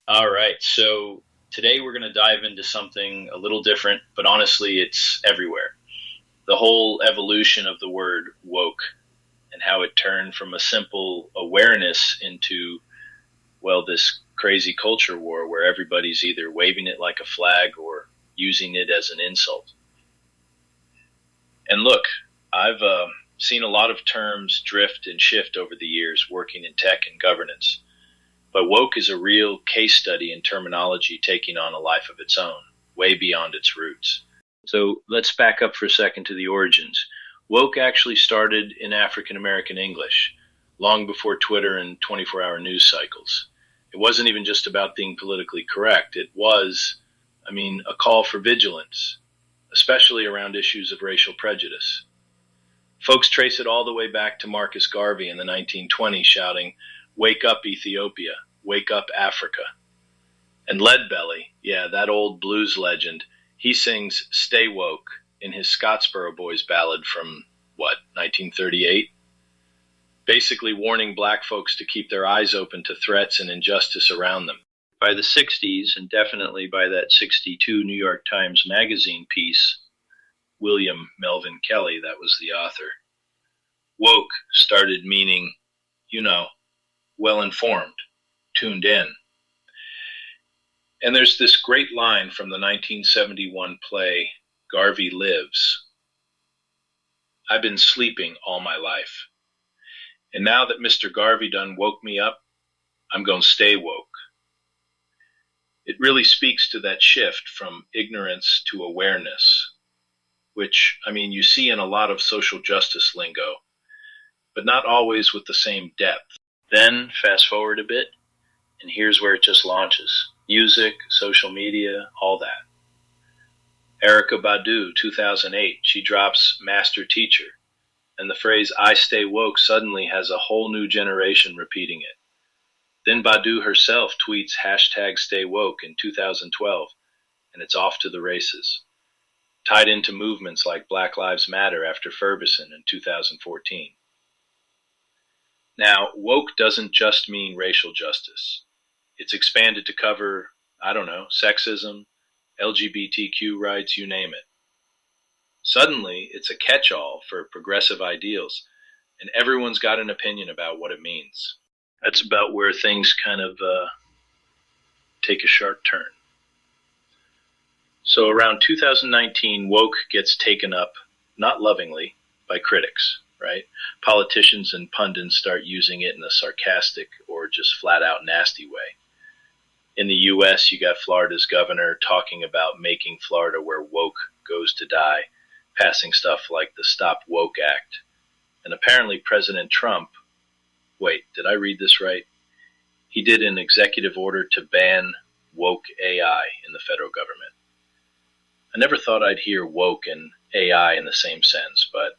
All right. So today we're going to dive into something a little different, but honestly, it's everywhere. The whole evolution of the word woke and how it turned from a simple awareness into, well, this crazy culture war where everybody's either waving it like a flag or using it as an insult. And look, I've seen a lot of terms drift and shift over the years working in tech and governance. But woke is a real case study in terminology taking on a life of its own, way beyond its roots. So let's back up for a second to the origins. Woke actually started in African American English, long before Twitter and 24-hour news cycles. It wasn't even just about being politically correct. It was, a call for vigilance, especially around issues of racial prejudice. Folks trace it all the way back to Marcus Garvey in the 1920s shouting, "Wake up, Ethiopia. Wake up, Africa." And Leadbelly, yeah, that old blues legend, he sings "Stay Woke" in his Scottsboro Boys ballad from, 1938? Basically warning black folks to keep their eyes open to threats and injustice around them. By the 60s, and definitely by that 62 New York Times Magazine piece, William Melvin Kelly, that was the author, woke started meaning, well-informed, tuned in. And there's this great line from the 1971 play Garvey Lives. "I've been sleeping all my life. And now that Mr. Garvey done woke me up, I'm going to stay woke." It really speaks to that shift from ignorance to awareness, which, you see in a lot of social justice lingo, but not always with the same depth. Then fast forward a bit, and here's where it just launches. Music, social media, all that. Erykah Badu, 2008, she drops Master Teacher, and the phrase "I stay woke" suddenly has a whole new generation repeating it. Then Badu herself tweets #stay woke in 2012, and it's off to the races. Tied into movements like Black Lives Matter after Ferguson in 2014. Now, woke doesn't just mean racial justice. It's expanded to cover, sexism, LGBTQ rights, you name it. Suddenly, it's a catch-all for progressive ideals, and everyone's got an opinion about what it means. That's about where things kind of take a sharp turn. So around 2019, woke gets taken up, not lovingly, by critics, right? Politicians and pundits start using it in a sarcastic or just flat-out nasty way. In the U.S., you got Florida's governor talking about making Florida where woke goes to die, passing stuff like the Stop Woke Act. And apparently President Trump, wait, did I read this right? He did an executive order to ban woke AI in the federal government. I never thought I'd hear woke and AI in the same sense, but,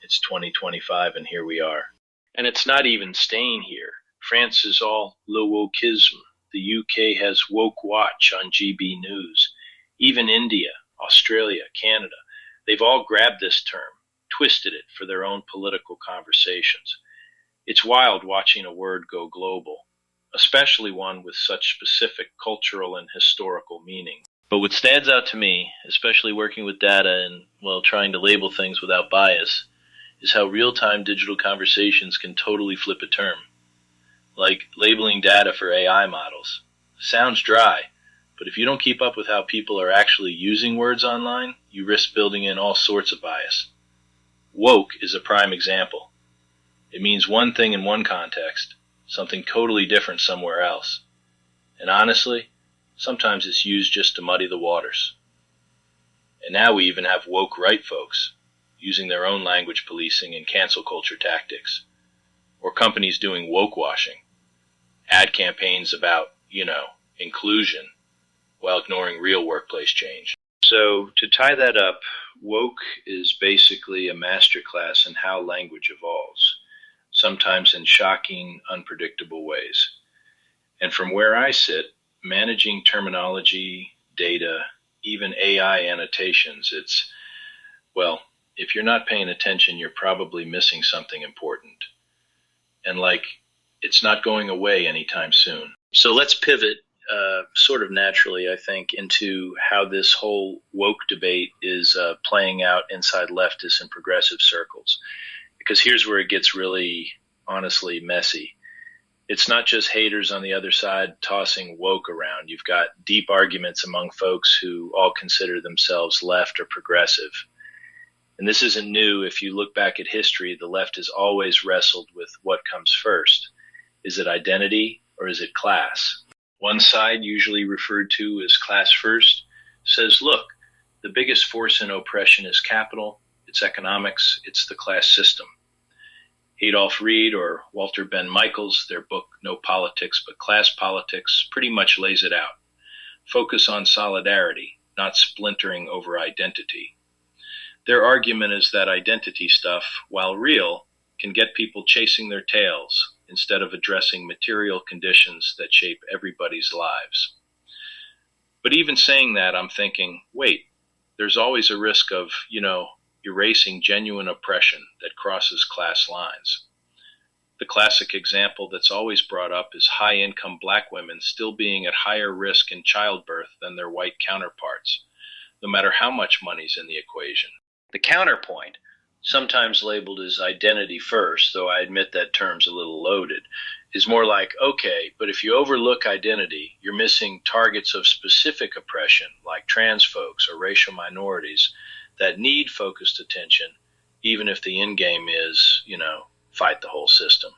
it's 2025 and here we are. And it's not even staying here. France is all le wokeisme. The UK has Woke Watch on GB News. Even India, Australia, Canada, they've all grabbed this term, twisted it for their own political conversations. It's wild watching a word go global, especially one with such specific cultural and historical meaning. But what stands out to me, especially working with data and, trying to label things without bias, is how real-time digital conversations can totally flip a term. Like labeling data for AI models. Sounds dry, but if you don't keep up with how people are actually using words online, you risk building in all sorts of bias. Woke is a prime example. It means one thing in one context, something totally different somewhere else. And honestly, sometimes it's used just to muddy the waters. And now we even have woke right folks using their own language policing and cancel culture tactics. Or companies doing woke washing. Ad campaigns about, inclusion while ignoring real workplace change. So to tie that up, woke is basically a masterclass in how language evolves, sometimes in shocking, unpredictable ways. And from where I sit, managing terminology, data, even AI annotations, if you're not paying attention, you're probably missing something important. And like It's not going away anytime soon. So let's pivot sort of naturally, I think, into how this whole woke debate is playing out inside leftist and progressive circles. Because here's where it gets really, honestly, messy. It's not just haters on the other side tossing woke around. You've got deep arguments among folks who all consider themselves left or progressive. And this isn't new. If you look back at history, the left has always wrestled with what comes first. Is it identity or is it class? One side, usually referred to as class first, says, look, the biggest force in oppression is capital, it's economics, it's the class system. Adolph Reed or Walter Ben Michaels, their book No Politics But Class Politics, pretty much lays it out. Focus on solidarity, not splintering over identity. Their argument is that identity stuff, while real, can get people chasing their tails instead of addressing material conditions that shape everybody's lives. But even saying that, I'm thinking, wait, there's always a risk of, erasing genuine oppression that crosses class lines. The classic example that's always brought up is high-income black women still being at higher risk in childbirth than their white counterparts, no matter how much money's in the equation. The counterpoint, sometimes labeled as identity first, though I admit that term's a little loaded, is more like, okay, but if you overlook identity, you're missing targets of specific oppression, like trans folks or racial minorities, that need focused attention, even if the end game is, fight the whole system.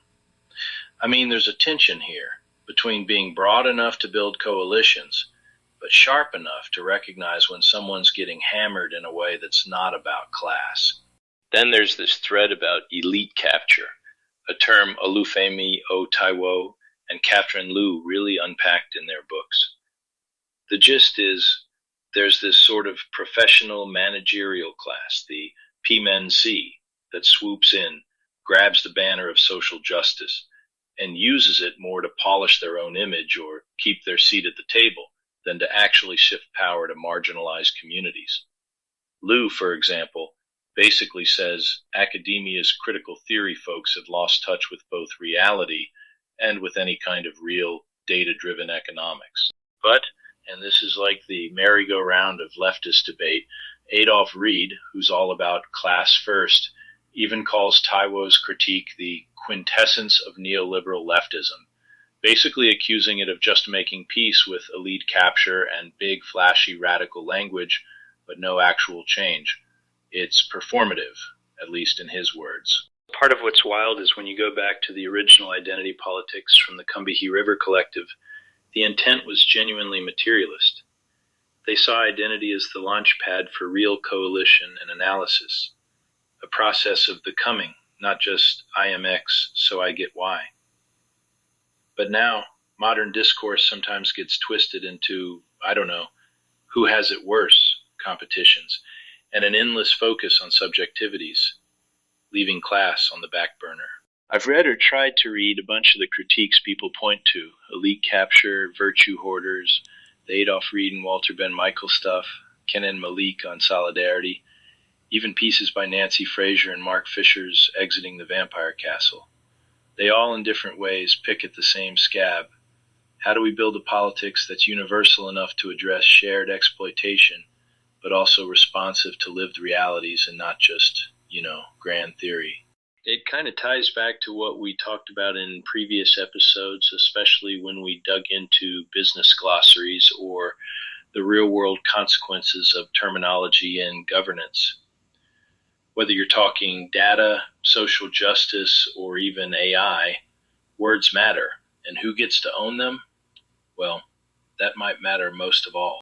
I mean, there's a tension here between being broad enough to build coalitions, but sharp enough to recognize when someone's getting hammered in a way that's not about class. Then there's this thread about elite capture, a term Olufemi O. Taiwo and Catherine Liu really unpacked in their books. The gist is there's this sort of professional managerial class, the PMNC, that swoops in, grabs the banner of social justice, and uses it more to polish their own image or keep their seat at the table than to actually shift power to marginalized communities. Liu, for example, basically says academia's critical theory folks have lost touch with both reality and with any kind of real data-driven economics. But, and this is like the merry-go-round of leftist debate, Adolph Reed, who's all about class first, even calls Taiwo's critique the quintessence of neoliberal leftism, basically accusing it of just making peace with elite capture and big, flashy, radical language, but no actual change. It's performative, at least in his words. Part of what's wild is when you go back to the original identity politics from the Combahee River Collective, the intent was genuinely materialist. They saw identity as the launch pad for real coalition and analysis, a process of becoming, not just I am X, so I get Y. But now, modern discourse sometimes gets twisted into, who has it worse competitions, and an endless focus on subjectivities, leaving class on the back burner. I've read or tried to read a bunch of the critiques people point to, elite capture, virtue hoarders, the Adolph Reed and Walter Ben Michaels stuff, Ken and Malik on solidarity, even pieces by Nancy Fraser and Mark Fisher's Exiting the Vampire Castle. They all in different ways pick at the same scab. How do we build a politics that's universal enough to address shared exploitation, but also responsive to lived realities and not just, grand theory? It kind of ties back to what we talked about in previous episodes, especially when we dug into business glossaries or the real-world consequences of terminology and governance. Whether you're talking data, social justice, or even AI, words matter, and who gets to own them? Well, that might matter most of all.